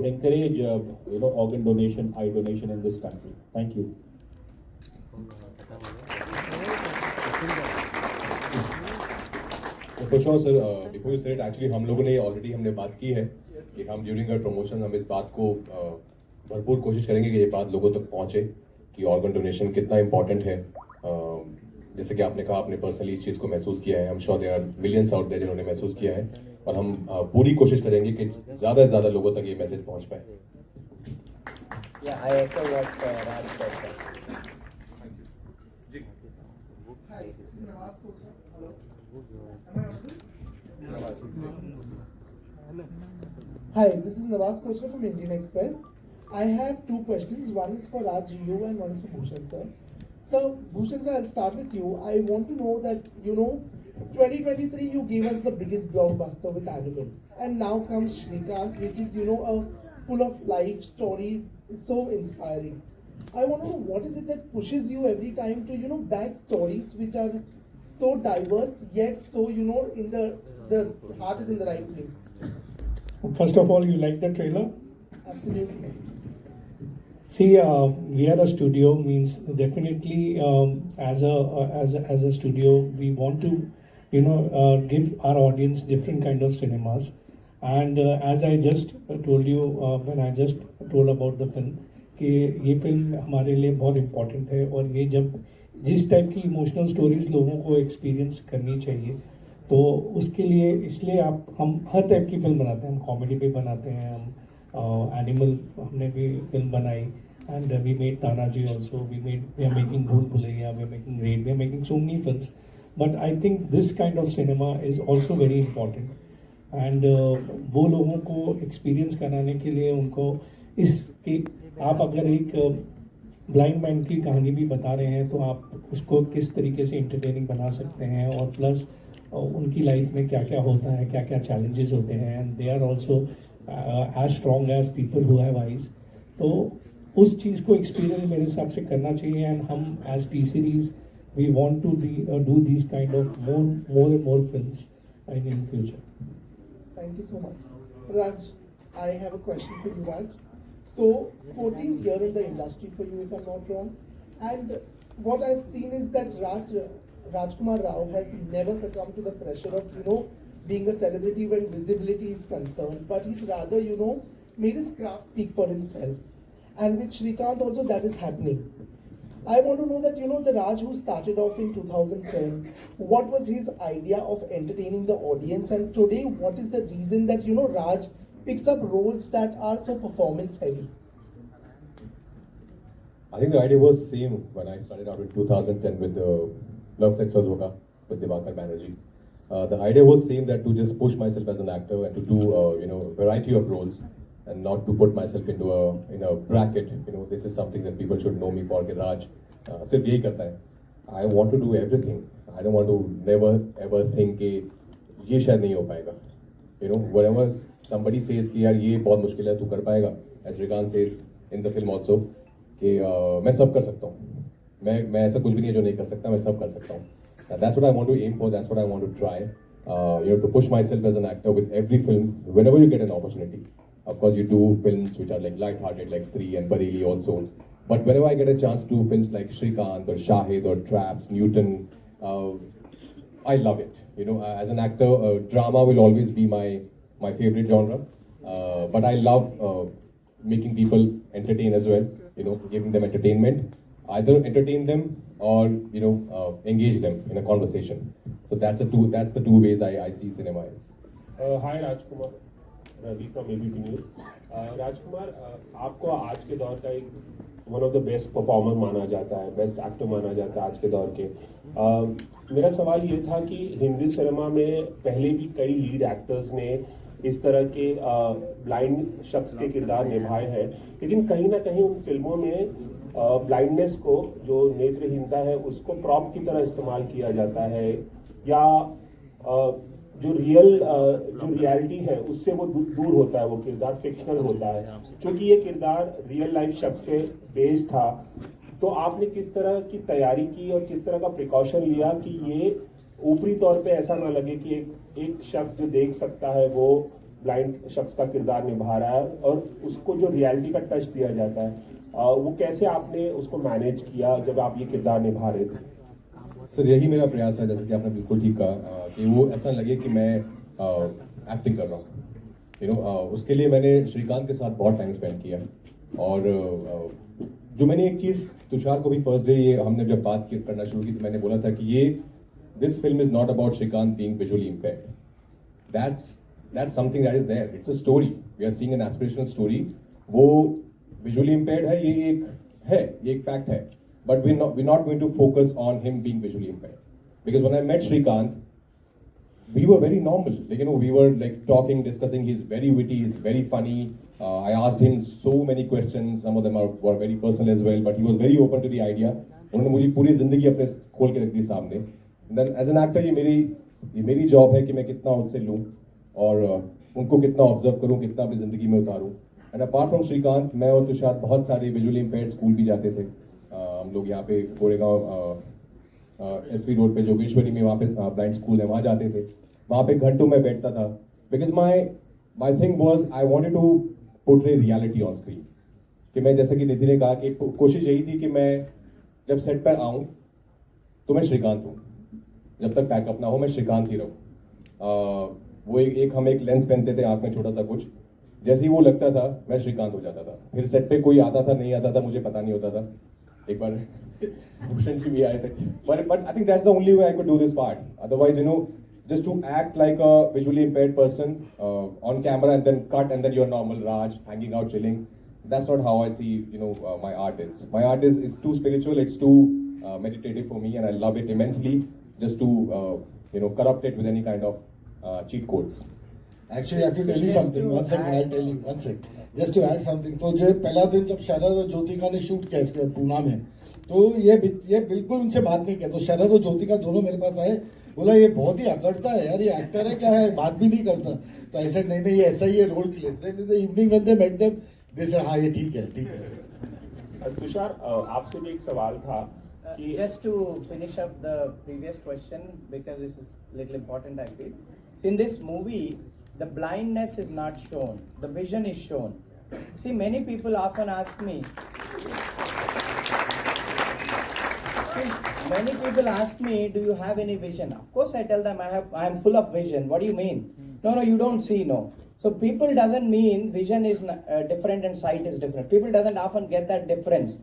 encourage organ donation, eye donation in this country. Thank you. For sure, sir. Before you said it, actually हम लोगों ने already हमने बात की है कि हम during our promotion हम इस बात को भरपूर कोशिश करेंगे कि ये बात लोगों तक पहुंचे कि organ donation कितना important है. जैसे कि आपने कहा, आपने personally इस चीज़ को महसूस किया है. I'm sure there are millions out there जिन्होंने महसूस किया है, और हम पूरी कोशिश करेंगे कि ज़्यादा से ज़्यादा लोगों तक ये मैसेज पहुंच पाए. Yeah, I echo what Raj said, sir. Hi, this is Nawaz Kochra. Hello. Am I audible? Hi, this is Nawaz Kochra from Indian Express. I have two questions. One is for Raj, you, and one is for Bhushan, sir. So, Bhushan, sir, I'll start with you. I want to know that, 2023 you gave us the biggest blockbuster with Animal. And now comes Shrikant, which is, a full of life story, so inspiring. I want to know what is it that pushes you every time to, back stories which are so diverse, yet so, in the heart is in the right place. First of all, you like the trailer? Absolutely. See, we are a studio, means definitely as a studio, we want to, give our audience different kind of cinemas. And as I just told you, when I just told about the film, कि ये film हमारे लिए बहुत important है, और ये जब जिस टाइप की इमोशनल स्टोरीज लोगों को एक्सपीरियंस करनी चाहिए, तो उसके लिए इसलिए हम हर टाइप की फिल्म बनाते हैं. हम कॉमेडी भी बनाते हैं, हम एनिमल हमने भी फिल्म बनाई, and we made Tanaji also, we are making Bhool Bhulaiyaa, we are making Raid, we are making so many films. But I think this kind of cinema is also very important, and वो लोगों को experience कराने के लिए उनको इसकी, आप अगर एक ब्लाइंड मैन की कहानी भी बता रहे हैं तो आप उसको किस तरीके से इंटरटेनिंग बना सकते हैं, और प्लस उनकी लाइफ में क्या क्या होता है, क्या क्या चैलेंजेस होते हैं, and they are also as strong as people who have eyes. तो उस चीज़ को एक्सपीरियंस मेरे हिसाब से करना चाहिए, एंड हम as T series we want to do this kind of more and more films in future. Thank you so much. Raj, I have a question for you, Raj. So, 14th year in the industry for you, if I'm not wrong. And what I've seen is that Rajkumar Rao has never succumbed to the pressure of, being a celebrity when visibility is concerned. But he's rather, made his craft speak for himself. And with Shrikant also that is happening. I want to know that, the Raj who started off in 2010, what was his idea of entertaining the audience? And today, what is the reason that, Raj picks up roles that are so performance heavy? I think the idea was same when I started out in 2010 with the Love, Sex or Dhoka with Divakar Banerjee. The idea was same, that to just push myself as an actor and to do variety of roles, and not to put myself into a bracket. This is something that people should know me for. कि Raj सिर्फ यही करता है. I want to do everything. I don't want to never ever think कि ये शायद नहीं हो पाएगा. Whenever somebody says कि यार ये बहुत मुश्किल है, तू कर पाएगा, as Shrikant says in the film also, कि मैं सब कर सकता हूँ. मैं ऐसा कुछ भी नहीं है जो नहीं कर सकता, मैं सब कर सकता हूँ. That's what I want to aim for. That's what I want to try. To push myself as an actor with every film whenever you get an opportunity. Of course, you do films which are like light-hearted, like Stree and Bareilly also. But whenever I get a chance to do films like Shrikant or Shahid or Trap, Newton, I love it. As an actor, drama will always be my favorite genre. But I love making people entertain as well. Giving them entertainment, either entertain them or engage them in a conversation. So that's the two ways I see cinema as. Hi Rajkumar, Ravi from ABP News. राजकुमार, आपको आज के दौर का एक one of the best performer माना जाता है, best actor माना जाता है आज के दौर के. मेरा सवाल ये था कि हिंदी सिनेमा में पहले भी कई लीड एक्टर्स ने इस तरह के ब्लाइंड शख्स के किरदार निभाए हैं, लेकिन कहीं ना कहीं उन फिल्मों में ब्लाइंडनेस को, जो नेत्रहीनता है, उसको प्रॉप की तरह इस्तेमाल किया जाता है, या जो रियलिटी है उससे वो दूर होता है, वो किरदार फिक्शनल होता है. क्योंकि ये किरदार रियल लाइफ शख्स पे बेस्ड था, तो आपने किस तरह की तैयारी की और किस तरह का प्रिकॉशन लिया कि ये ऊपरी तौर पे ऐसा ना लगे कि एक शख्स जो देख सकता है वो ब्लाइंड शख्स का किरदार निभा रहा है और उसको जो रियलिटी का टच दिया जाता है, वो कैसे आपने उसको मैनेज किया जब आप ये किरदार निभा रहे थे? सर यही मेरा प्रयास है, जैसे कि आपने बिल्कुल ठीक कहा, कि वो ऐसा लगे कि मैं एक्टिंग कर रहा हूँ। उसके लिए मैंने श्रीकांत के साथ बहुत टाइम स्पेंड किया। और जो मैंने एक चीज़ तुषार को भी फर्स्ट डे ये हमने जब बात करना शुरू की तो मैंने बोला था कि ये this film is not about Srikanth being visually impaired. That's something that is there, it's a story, we are seeing an aspirational story. वो विजुअली इम्पेयर्ड है, ये एक फैक्ट है, but we not going to focus on him being visually impaired, because when I met Srikanth we were very normal, like we were like talking, discussing. He's very witty, he's very funny. I asked him so many questions, some of them were very personal as well, but he was very open to the idea. उन्होंने मुझे पूरी जिंदगी अपने खोल के रख दी सामने। Then as an actor ये मेरी जॉब है कि मैं कितना उससे लूँ और उनको कितना ऑब्जर्व करूँ, कितना अपनी जिंदगी में उतारूँ। एंड अपार्ट फ्रॉम श्रीकांत, मैं और तुषार बहुत सारे विजुअली इम्पेयर्ड स्कूल भी जाते थे। हम लोग यहाँ पे गोरेगांव SV रोड पे जोगेश्वरी में वहाँ पे ब्लाइंड स्कूल है, वहाँ जाते थे। वहाँ पे घंटों में बैठता था, because my thing was I wanted to portray reality on screen. कि मैं, जैसे कि निधि ने कहा, कि कोशिश यही थी कि मैं जब सेट पर आऊँ तो मैं श्रीकांत हूँ, जब तक पैकअप ना हो मैं श्रीकांत ही रहूँ। वो हम एक लेंस पहनते थे आँख में छोटा सा कुछ, जैसे ही वो लगता था मैं श्रीकांत हो जाता था। फिर सेट पे कोई आता था नहीं आता था मुझे पता नहीं होता था। एक बार भूषण जी भी आए थे, but I think that's the only way I could do this part. Otherwise, just to act like a visually impaired person on camera and then cut and then you're normal Raj hanging out chilling. That's not how I see my art is. My art is too spiritual. It's too meditative for me, and I love it immensely. Just to corrupt it with any kind of cheat codes. Actually, I have to tell you something. One second, I'll tell you. One second. Just to add something. तो जो पहला दिन जब शरद और ज्योतिका ने shoot किया इसके पूना में, तो ये बिल्कुल उनसे बात नहीं किया। तो शरद और ज्योतिका दोनों मेरे पास आए, बोला ये बहुत ही अकड़ता है यार, ये एक्टर है क्या है, बात भी नहीं करता। तो ऐसे नहीं ये ऐसा ही है रोल के लिए। Evening when they met them they said हाँ ये ठीक है। तुषार, आपसे भी एक सवाल था कि just to finish up the previous question, because this is little important I feel. So in this movie, the blindness is not shown, the vision is shown. See, many people often ask me, do you have any vision? Of course I tell them I am full of vision. What do you mean? No, you don't see, no. So people doesn't mean vision is different and sight is different. People doesn't often get that difference.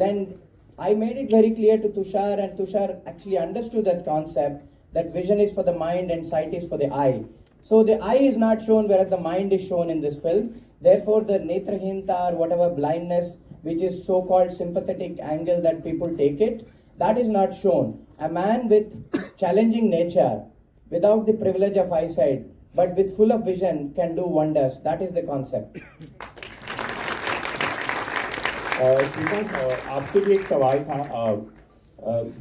And I made it very clear to Tushar, and Tushar actually understood that concept, that vision is for the mind and sight is for the eye. So the eye is not shown, whereas the mind is shown in this film. Therefore the netrahinta or whatever blindness, which is so-called sympathetic angle that people take it, that is not shown. A man with challenging nature, without the privilege of eyesight, but with full of vision, can do wonders. That is the concept. Shrikant, आपसे भी एक सवाल था।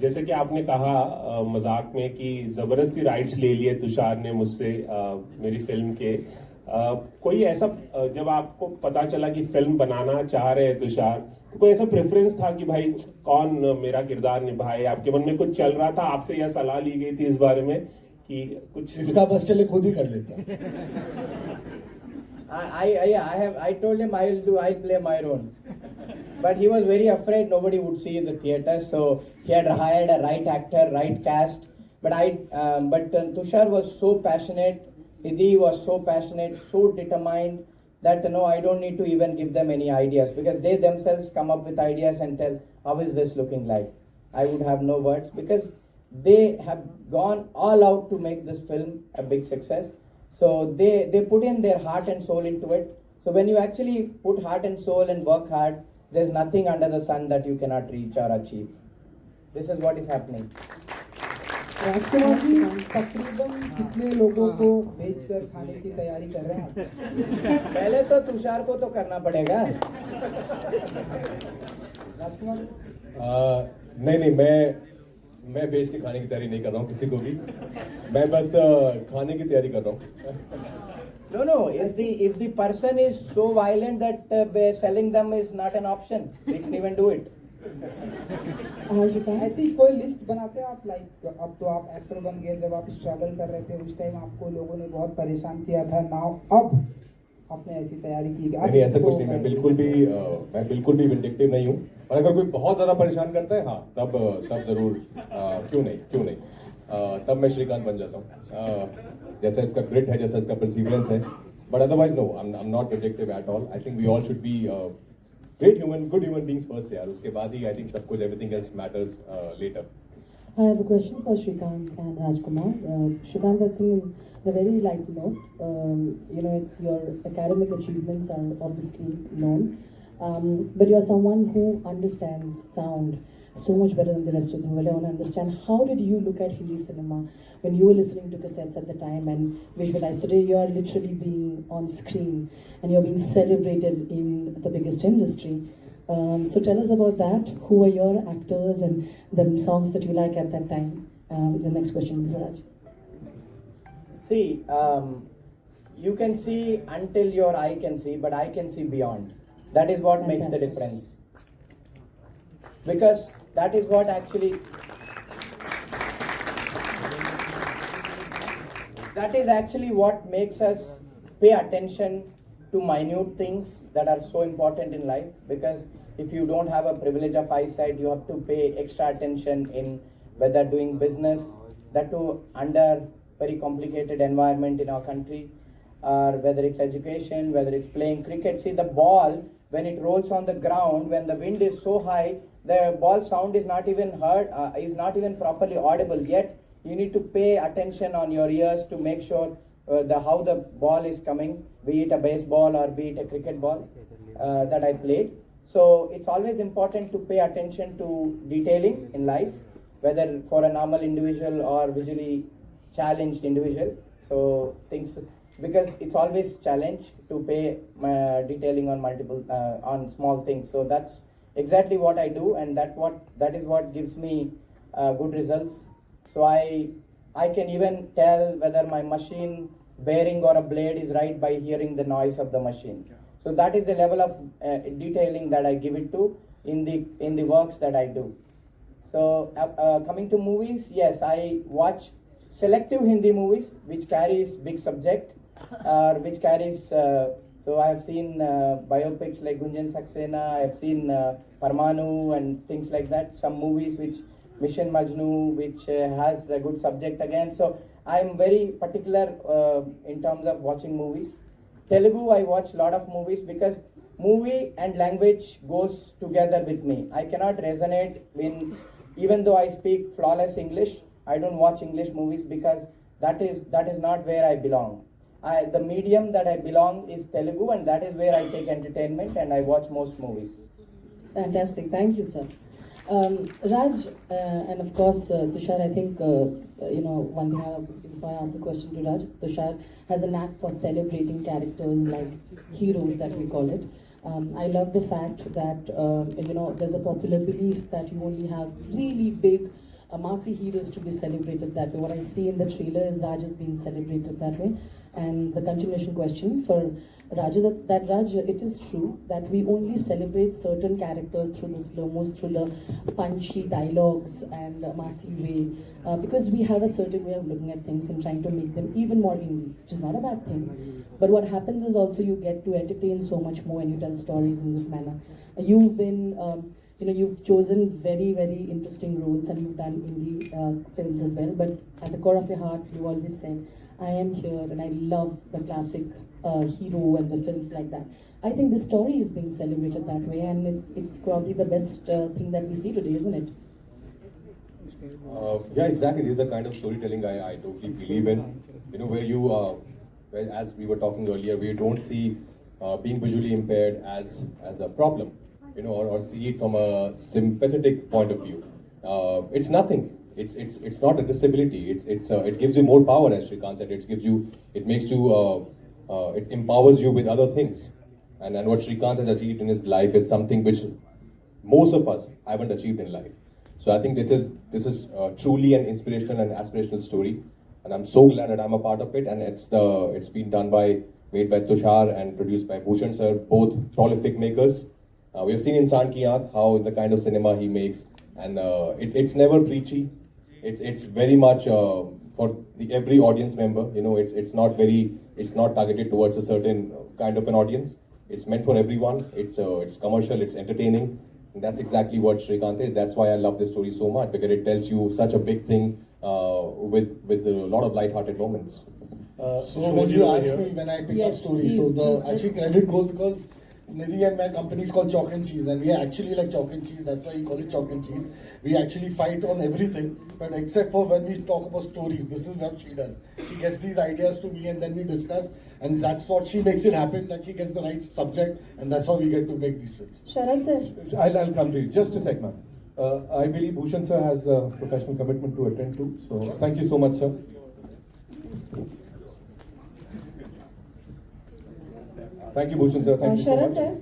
जैसे कि आपने कहा मजाक में कि जबरदस्ती राइट्स ले लिए तुषार ने मुझसे मेरी फिल्म के। कोई ऐसा, जब आपको पता चला कि फिल्म बनाना चाह रहे हैं तुषार, तो कोई ऐसा प्रेफरेंस था कि भाई कौन मेरा किरदार निभाए? आपके मन में कुछ चल रहा था? आपसे यह सलाह ली गई थी इस बारे में कि कुछ इसका बस चले खुद ही कर लेता। I told him I'll play my role. But he was very afraid nobody would see in the theater, so he had hired a right actor, right cast. But Tushar was so passionate, Nidhi was so passionate, so determined that I don't need to even give them any ideas, because they themselves come up with ideas and tell, how is this looking like? I would have no words, because they have gone all out to make this film a big success. So they put in their heart and soul into it. So when you actually put heart and soul and work hard, there's nothing under the sun that you cannot reach or achieve. This is what is happening. Rajkumar ji, तकरीबन कितने लोगों को बेचकर खाने की तैयारी कर रहे हैं? पहले तो तुषार को तो करना पड़ेगा। राजकुमार नहीं, मैं बेच के खाने की तैयारी नहीं कर रहा हूँ किसी को भी। मैं बस खाने की तैयारी कर रहा हूँ। No. If the person is so violent that selling them is not an option, we can even do it. हाँ श्रीकांत, ऐसी कोई लिस्ट बनाते हो आप, लाइक अब तो आप एक्टर बन गए, जब आप स्ट्रगल कर रहे थे उस टाइम आपको लोगों ने बहुत परेशान किया था, नाउ अब आपने ऐसी तैयारी की कि अब नहीं, ऐसा इसको कुछ नहीं, मैं बिल्कुल भी विंडिक्टिव नहीं हूँ। और अगर कोई बहुत ज्यादा परेशान करता है, हाँ, तब जरूर, क्यों नहीं, तब मैं श्रीकांत बन जाता हूँ, जैसा इसका ग्रिट है, जैसा इसका परसिवरेंस है। But otherwise no, I am not vindictive at all. I think we all should be good human beings first, यार, उसके बाद ही I think सब कुछ, everything else matters later. I have a question for Shrikant and Rajkumar. Shrikant, I think on a very light note, it's your academic achievements are obviously known, but you're someone who understands sound so much better than the rest of the world. I want to understand, how did you look at Hindi cinema when you were listening to cassettes at the time and visualize? Today you're literally being on screen and you're being celebrated in the biggest industry. So tell us about that. Who were your actors and the songs that you like at that time? The next question, Raj. See, you can see until your eye can see, but I can see beyond. That is what makes the Fantastic. difference. Because that is what actually, what makes us pay attention to minute things that are so important in life. Because if you don't have a privilege of eyesight, you have to pay extra attention in whether doing business, that too under very complicated environment in our country, or whether it's education, whether it's playing cricket. See, the ball, when it rolls on the ground, when the wind is so high, the ball sound is not even heard, is not even properly audible. Yet you need to pay attention on your ears to make sure how the ball is coming, be it a baseball or be it a cricket ball that I played. So it's always important to pay attention to detailing in life, whether for a normal individual or visually challenged individual. So things, because it's always challenge to pay detailing on multiple on small things. So that's exactly what I do, and that is what gives me good results. So I can even tell whether my machine bearing or a blade is right by hearing the noise of the machine. So that is the level of detailing that I give it to in the works that I do. So coming to movies, yes, I watch selective Hindi movies which carries big subject, which carries. So I have seen biopics like Gunjan Saxena. I have seen Parmanu and things like that. Some movies which Mission Majnu, which has a good subject again. So I am very particular in terms of watching movies. Telugu, I watch a lot of movies because movie and language goes together with me. I cannot resonate even though I speak flawless English, I don't watch English movies because that is not where I belong. The medium that I belong is Telugu, and that is where I take entertainment and I watch most movies. Fantastic. Thank you, sir. Raj, and of course, Tushar, I think, one thing obviously before I ask the question to Raj, Tushar has a knack for celebrating characters like heroes that we call it. I love the fact that, there's a popular belief that you only have really big, massy heroes to be celebrated that way. What I see in the trailer is Raj is being celebrated that way. And the continuation question for Raj, that Raj, it is true that we only celebrate certain characters through the slow-mos, through the punchy dialogues and massy way, because we have a certain way of looking at things and trying to make them even more indie, which is not a bad thing. But what happens is also you get to entertain so much more when you tell stories in this manner. You've been, you've chosen very, very interesting roles and you've done indie films as well. But at the core of your heart, you always said, I am here and I love the classic hero and the films like that. I think the story is being celebrated that way, and it's probably the best thing that we see today, isn't it? Yeah, exactly. This is the kind of storytelling I totally believe in. Where as we were talking earlier, we don't see being visually impaired as a problem, or see it from a sympathetic point of view. It's nothing. It's not a disability. It gives you more power, as Shrikant said. It empowers you with other things. And what Shrikant has achieved in his life is something which most of us haven't achieved in life. So I think this is truly an inspirational and aspirational story, and I'm so glad that I'm a part of it. And it's been made by Tushar and produced by Bhushan sir, both prolific makers. We have seen in Saan Ki Aankh how the kind of cinema he makes, and it's never preachy. It's very much for every audience member. You know, it's not targeted towards a certain kind of an audience. It's meant for everyone. It's commercial. It's entertaining. And that's exactly what Shrikant is. That's why I love this story so much, because it tells you such a big thing with a lot of light-hearted moments. So when you ask me when I pick up stories, so the actually credit goes because Nidhi and my company is called Chalk and Cheese, and we are actually like chalk and cheese. That's why you call it Chalk and Cheese. We actually fight on everything, but except for when we talk about stories, this is what she does. She gets these ideas to me, and then we discuss, and that's what she makes it happen. That she gets the right subject, and that's how we get to make these films. Sharad sir. I'll come to you. Just a sec, ma'am. I believe Bhushan sir has a professional commitment to attend to. So thank you so much, sir. Thank you, Bhushan sir. Thank you so Sharad much. sir.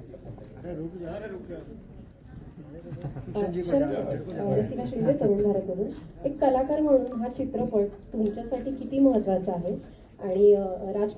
रसिका शिंदे तरुण भारतमधून एक कलाकार म्हणून हा चित्रपट तुमच्यासाठी किती महत्त्वाचा आहे आणि राज